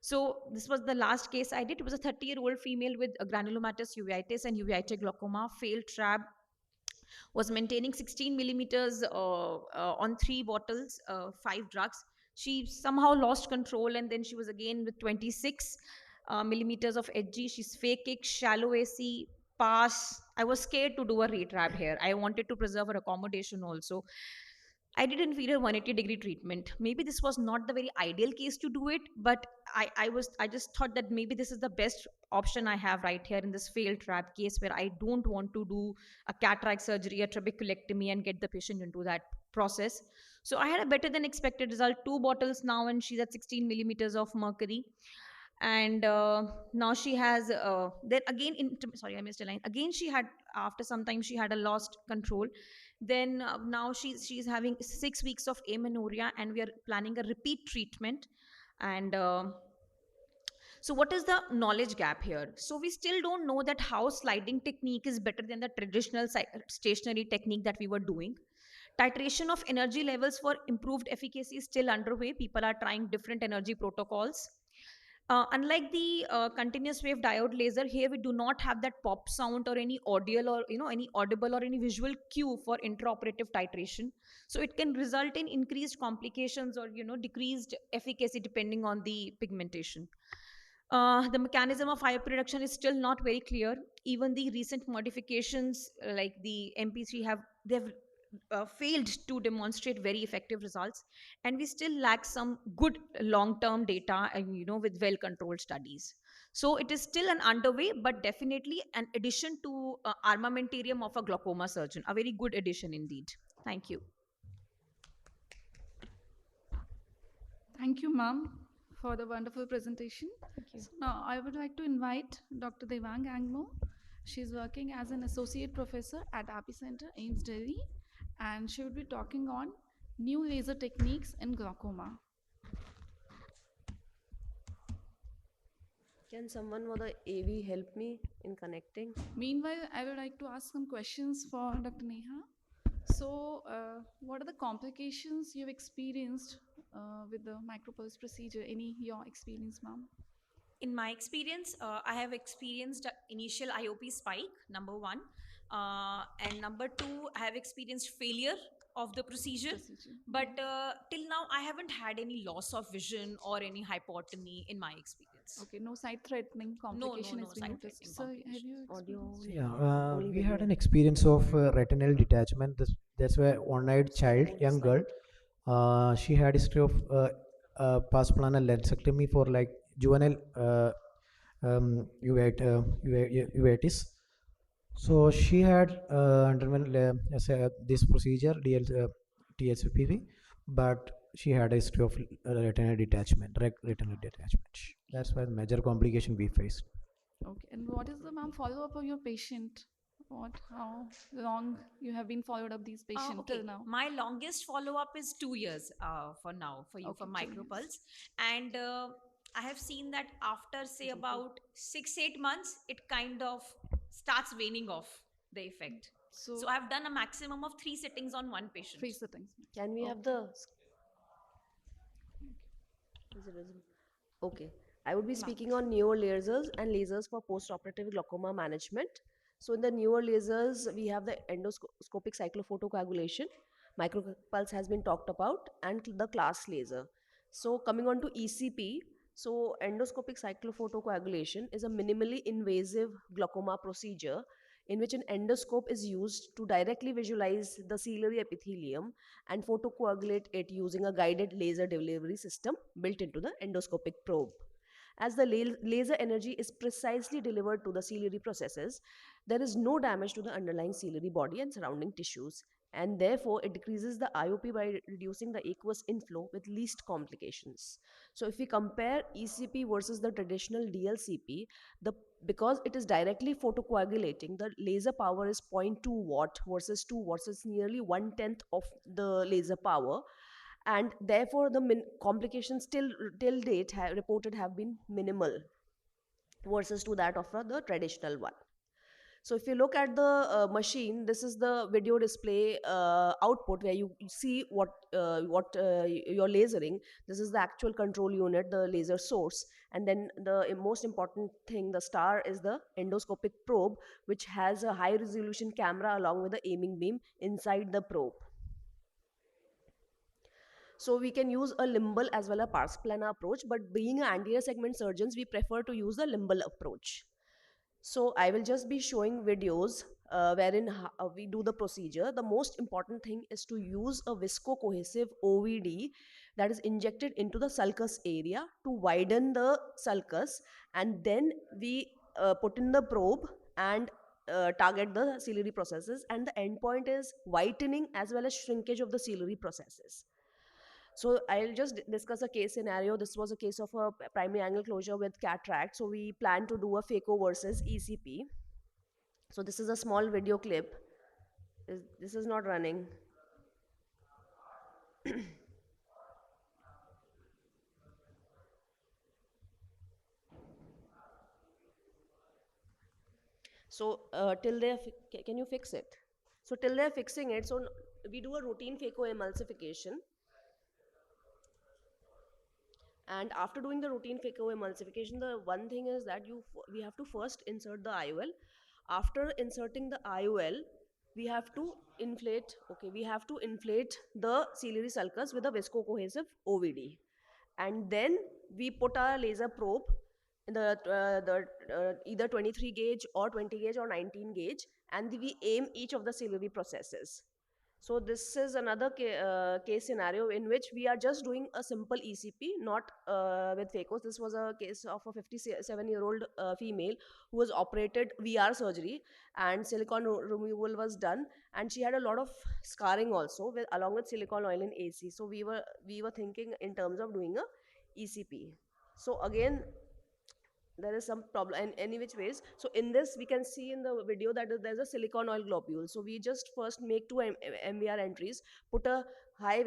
So this was the last case I did. It was a 30-year-old female with a granulomatous uveitis and uveitic glaucoma, failed trab, was maintaining 16 millimeters on 3 bottles, 5 drugs. She somehow lost control, and then she was again with 26 millimeters of HG. She's phakic, shallow AC, pass. I was scared to do a retrab here. I wanted to preserve her accommodation also. I did inferior 180-degree treatment. Maybe this was not the very ideal case to do it, but I just thought that maybe this is the best option I have right here in this failed trap case, where I don't want to do a cataract surgery, a trabeculectomy, and get the patient into that process. So I had a better than expected result. 2 bottles now, and she's at 16 millimeters of mercury. And now she has then again sorry, I missed a line. Again, she had, after some time, she had a lost control. Then now she's having 6 weeks of amenorrhea, and we are planning a repeat treatment. And so what is the knowledge gap here? So we still don't know that how sliding technique is better than the traditional stationary technique that we were doing. Titration of energy levels for improved efficacy is still underway. People are trying different energy protocols. Unlike the continuous wave diode laser, here we do not have that pop sound or any audio or any audible or any visual cue for intraoperative titration. So it can result in increased complications or decreased efficacy depending on the pigmentation. The mechanism of IOP reduction is still not very clear. Even the recent modifications like the MP3 they've failed to demonstrate very effective results, and we still lack some good long-term data and with well-controlled studies. So it is still an underway, but definitely an addition to armamentarium of a glaucoma surgeon, a very good addition indeed. Thank you. Thank you, ma'am, for the wonderful presentation. Thank you. So now I would like to invite Dr. DEWANG ANGMO. She's working as an associate professor at API Center, AIMS Delhi, and she will be talking on new laser techniques in glaucoma. Can someone for the AV help me in connecting? Meanwhile, I would like to ask some questions for Dr. Neha. So, what are the complications you've experienced with the micropulse procedure? Any your experience, ma'am? In my experience, I have experienced initial IOP spike, number one. And number two, I have experienced failure of the procedure. But till now, I haven't had any loss of vision or any hypotony in my experience. Okay, no side-threatening complication has been noticed. So, have you experienced? Yeah, we had an experience of retinal detachment. That's why one-eyed child, young girl, she had history of pars plana lensectomy for like juvenile uveitis. So she had underwent this procedure, TSPV, but she had a history of retinal detachment, retinal detachment. That's why the major complication we faced. Okay, and what is the ma'am follow-up of your patient? How long you have been followed up these patients till now? My longest follow-up is 2 years for now for you, Okay, for 2 micropulse. And I have seen that after say about 6-8 months, it kind of starts waning off the effect. So I've done a maximum of 3 sittings on one patient. 3 sittings. Can we have the... Is it visible? Okay. I would be speaking on newer lasers and lasers for post-operative glaucoma management. So in the newer lasers, we have the endoscopic cyclophotocoagulation, micropulse has been talked about, and the class laser. So coming on to ECP, so endoscopic cyclophotocoagulation is a minimally invasive glaucoma procedure in which an endoscope is used to directly visualize the ciliary epithelium and photocoagulate it using a guided laser delivery system built into the endoscopic probe. As the laser energy is precisely delivered to the ciliary processes, there is no damage to the underlying ciliary body and surrounding tissues, and therefore it decreases the IOP by reducing the aqueous inflow with least complications. So if we compare ECP versus the traditional DLCP, because it is directly photocoagulating, the laser power is 0.2 watt versus 2 watts. It's nearly 1/10 of the laser power, and therefore the complications till date reported have been minimal versus to that of the traditional one. So if you look at the machine, this is the video display output where you see what you're lasering. This is the actual control unit, the laser source, and then the most important thing, the star, is the endoscopic probe, which has a high resolution camera along with the aiming beam inside the probe. So we can use a limbal as well as a pars plana approach, but being an anterior segment surgeons, we prefer to use the limbal approach. So I will just be showing videos wherein we do the procedure. The most important thing is to use a visco-cohesive OVD that is injected into the sulcus area to widen the sulcus, and then we put in the probe and target the ciliary processes, and the endpoint is whitening as well as shrinkage of the ciliary processes. So I'll just discuss a case scenario. This was a case of a primary angle closure with cataract. So we plan to do a phaco versus ECP. So this is a small video clip. This is not running. So till they can you fix it? So till they're fixing it, so we do a routine phacoemulsification. And after doing the routine phacoemulsification, the one thing is that we have to first insert the IOL. After inserting the IOL, we have to inflate. Okay, we have to inflate the ciliary sulcus with a viscocohesive OVD, and then we put our laser probe in the either 23 gauge or 20 gauge or 19 gauge, and we aim each of the ciliary processes. So this is another case scenario in which we are just doing a simple ECP, not with phacos. This was a case of a 57-year-old female who was operated VR surgery, and silicone removal was done, and she had a lot of scarring also along with silicone oil and AC. So we were thinking in terms of doing a ECP. So again, there is some problem in any which ways. So in this we can see in the video that there's a silicone oil globule. So we just first make two MVR entries, put a high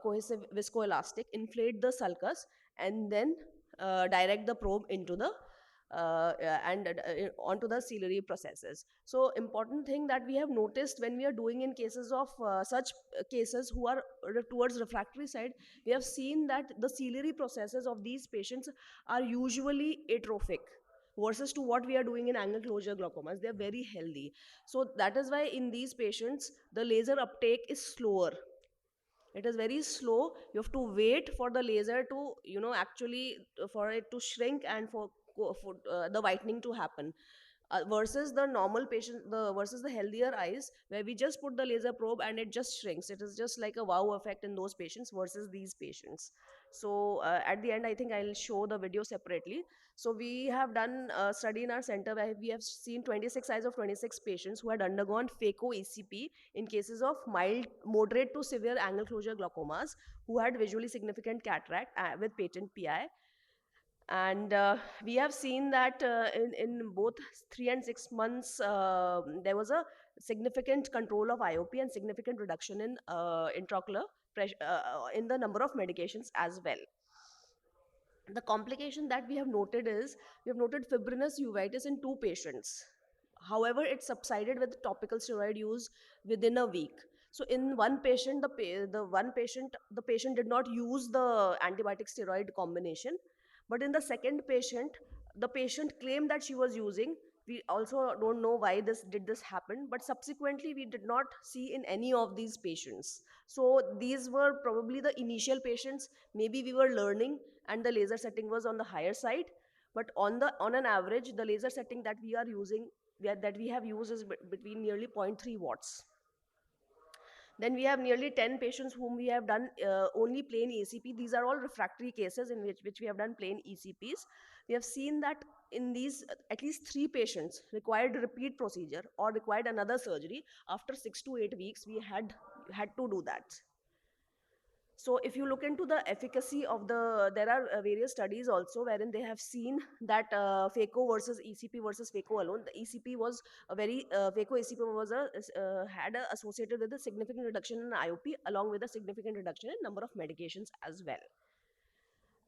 cohesive viscoelastic, inflate the sulcus, and then direct the probe into the onto the ciliary processes. So important thing that we have noticed when we are doing in cases of such cases who are towards refractory side, we have seen that the ciliary processes of these patients are usually atrophic versus to what we are doing in angle closure glaucomas. They are very healthy. So that is why in these patients the laser uptake is slower. It is very slow. You have to wait for the laser to, actually for it to shrink and for the whitening to happen. Versus the normal patient, versus the healthier eyes, where we just put the laser probe and it just shrinks. It is just like a wow effect in those patients versus these patients. So at the end, I think I'll show the video separately. So we have done a study in our center where we have seen 26 eyes of 26 patients who had undergone phaco ECP in cases of mild, moderate to severe angle closure glaucomas, who had visually significant cataract with patent PI. And we have seen that in both 3 and 6 months, there was a significant control of IOP and significant reduction in intraocular pressure in the number of medications as well. The complication that we have noted is, we have noted fibrinous uveitis in 2 patients. However, it subsided with topical steroid use within a week. So in one patient, the patient did not use the antibiotic steroid combination, but in the second patient, the patient claimed that she was using. We also don't know why this happen, but subsequently we did not see in any of these patients. So these were probably the initial patients. Maybe we were learning and the laser setting was on the higher side, but on an average, the laser setting that we are using, that we have used, is between nearly 0.3 watts. Then we have nearly 10 patients whom we have done only plain ECP. These are all refractory cases in which we have done plain ECPs. We have seen that in these, at least 3 patients required repeat procedure or required another surgery. After 6 to 8 weeks, we had to do that. So if you look into the efficacy of there are various studies also wherein they have seen that phaco versus ECP versus phaco alone. The ECP was phaco ECP was associated with a significant reduction in IOP along with a significant reduction in number of medications as well.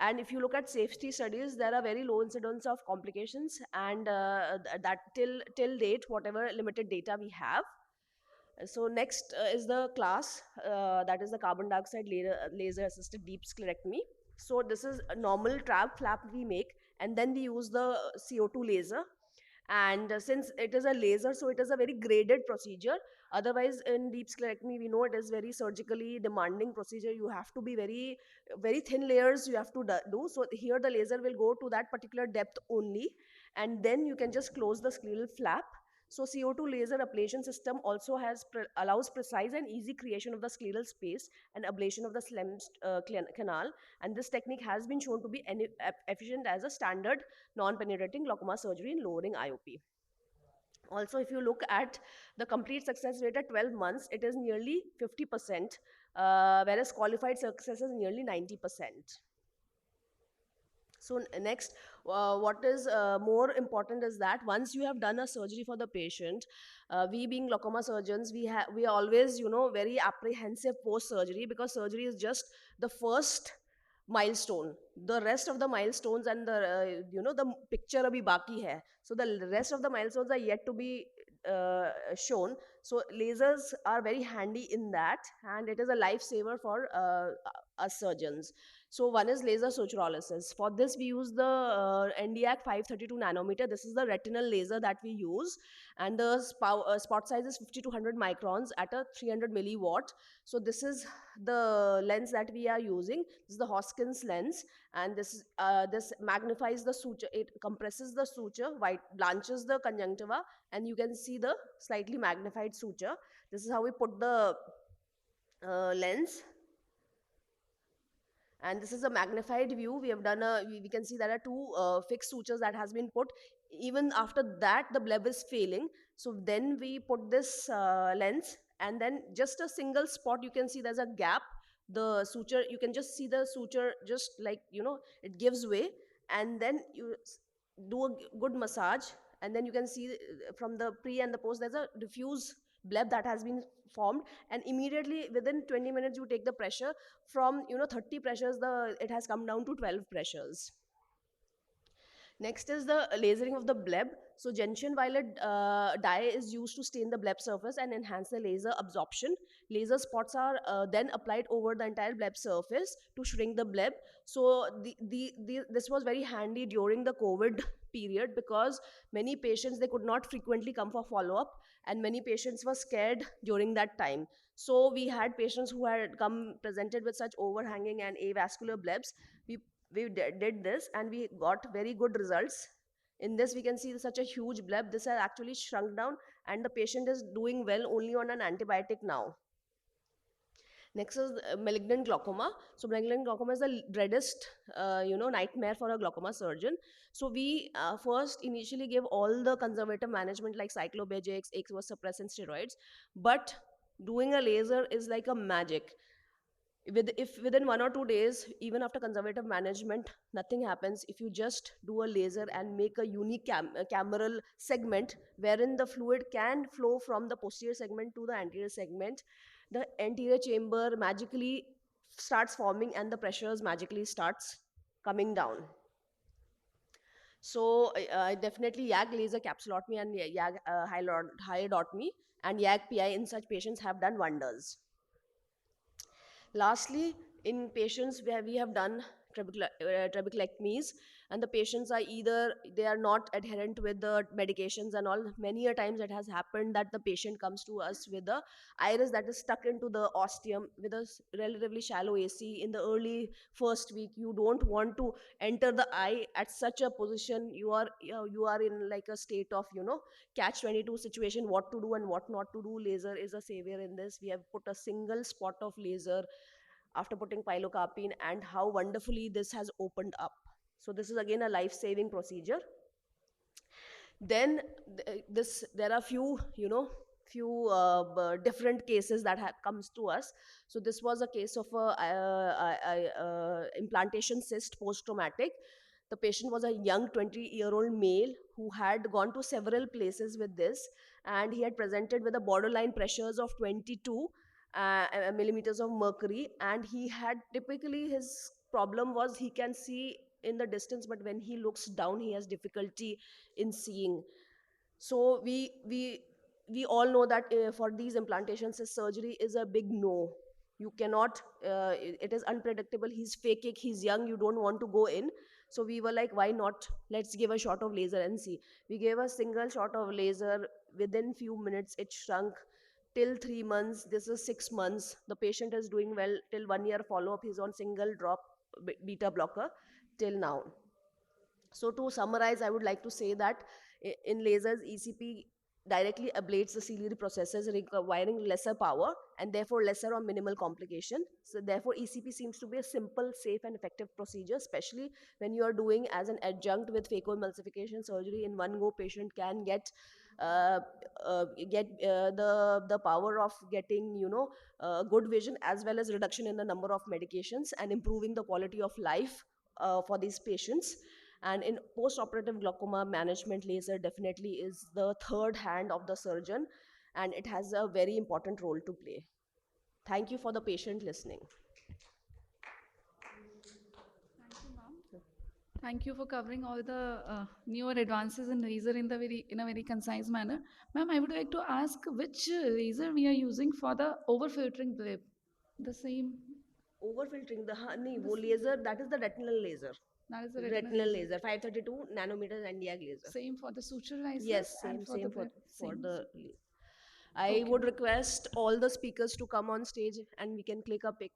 And if you look at safety studies, there are very low incidence of complications, and that till date, whatever limited data we have. So next is the class, that is the carbon dioxide laser assisted deep sclerectomy. So this is a normal trap flap we make, and then we use the CO2 laser. And since it is a laser, so it is a very graded procedure. Otherwise, in deep sclerectomy, we know it is very surgically demanding procedure. You have to be very thin layers you have to do. So here the laser will go to that particular depth only, and then you can just close the scleral flap. So CO2 laser ablation system also allows precise and easy creation of the scleral space and ablation of the Slem canal. And this technique has been shown to be efficient as a standard non-penetrating glaucoma surgery in lowering IOP. Also, if you look at the complete success rate at 12 months, it is nearly 50%, whereas qualified success is nearly 90%. So next, what is more important is that once you have done a surgery for the patient, we being glaucoma surgeons, we are always, very apprehensive post surgery, because surgery is just the first milestone. The rest of the milestones and the picture abhi baki hai. So the rest of the milestones are yet to be shown. So lasers are very handy in that, and it is a lifesaver for us surgeons. So one is laser suturolysis. For this we use the Nd:YAG532 nanometer. This is the retinal laser that we use, and the spot size is 50 to 100 microns at a 300 milliwatt. So this is the lens that we are using. This is the Hoskins lens, and this magnifies the suture. It compresses the suture, blanches the conjunctiva, and you can see the slightly magnified suture. This is how we put the lens, and this is a magnified view. We have done we can see there are two fixed sutures that has been put. Even after that the bleb is failing, so then we put this lens, and then just a single spot, you can see there's a gap. The suture, you can just see the suture, just like, you know, it gives way, and then you do a good massage, and then you can see from the pre and the post there's a diffuse bleb that has been formed, and immediately within 20 minutes you take the pressure from, you know, 30 pressures, it has come down to 12 pressures. Next is the lasering of the bleb. So gentian violet dye is used to stain the bleb surface and enhance the laser absorption. Laser spots are then applied over the entire bleb surface to shrink the bleb. So this was very handy during the COVID period, because many patients, they could not frequently come for follow-up, and many patients were scared during that time. So we had patients who had come presented with such overhanging and avascular blebs. We did this, and we got very good results. In this we can see such a huge bleb. This has actually shrunk down, and the patient is doing well only on an antibiotic now. Next is malignant glaucoma. So malignant glaucoma is the dreadest nightmare for a glaucoma surgeon. So we first initially give all the conservative management like cycloplegics, aqueous suppressant, steroids, but doing a laser is like a magic. If within 1 or 2 days, even after conservative management, nothing happens, if you just do a laser and make a unique cameral segment wherein the fluid can flow from the posterior segment to the anterior segment, the anterior chamber magically starts forming and the pressures magically starts coming down. So definitely YAG laser capsulotomy and YAG hyodotomy and YAG PI in such patients have done wonders. Lastly, in patients where we have done trabeculectomies, and the patients are either they are not adherent with the medications and all, many a times it has happened that the patient comes to us with the iris that is stuck into the ostium with a relatively shallow AC. In the early first week, you don't want to enter the eye at such a position. You are in like a state of, you know, catch-22 situation, what to do and what not to do. Laser is a savior in this. We have put a single spot of laser after putting pilocarpine, and how wonderfully this has opened up. So this is again a life-saving procedure. Then there are few different cases that comes to us. So this was a case of a implantation cyst post-traumatic. The patient was a young 20-year-old male who had gone to several places with this, and he had presented with a borderline pressures of 22 millimeters of mercury, and he had, typically his problem was he can see in the distance, but when he looks down he has difficulty in seeing. So we all know that for these implantations, his surgery is a big no. You cannot, it is unpredictable. He's phakic, he's young, you don't want to go in. So we were like, why not? Let's give a shot of laser and see. We gave a single shot of laser. Within few minutes, it shrunk. Till 3 months, this is 6 months. The patient is doing well. Till 1 year follow-up, he's on single drop beta blocker till now. So to summarize, I would like to say that in lasers, ECP directly ablates the ciliary processes, requiring lesser power and therefore lesser or minimal complication. So therefore, ECP seems to be a simple, safe and effective procedure, especially when you are doing as an adjunct with phacoemulsification surgery. In one go, patient can get the power of getting, you know, good vision as well as reduction in the number of medications and improving the quality of life for these patients. And in post-operative glaucoma management, laser definitely is the third hand of the surgeon, and it has a very important role to play. Thank you for the patient listening. Thank you for covering all the newer advances in laser in a very concise manner. Ma'am, I would like to ask which laser we are using for the overfiltering blip. The same. Overfiltering the honey, wo laser, that is the retinal laser. That is the retinal Retinal laser. laser, 532 nanometers Nd:YAG laser. Same for the suture lasers Yes, and same, for the same for blip. for Same. the. I Okay. would request all the speakers to come on stage and we can click a pic.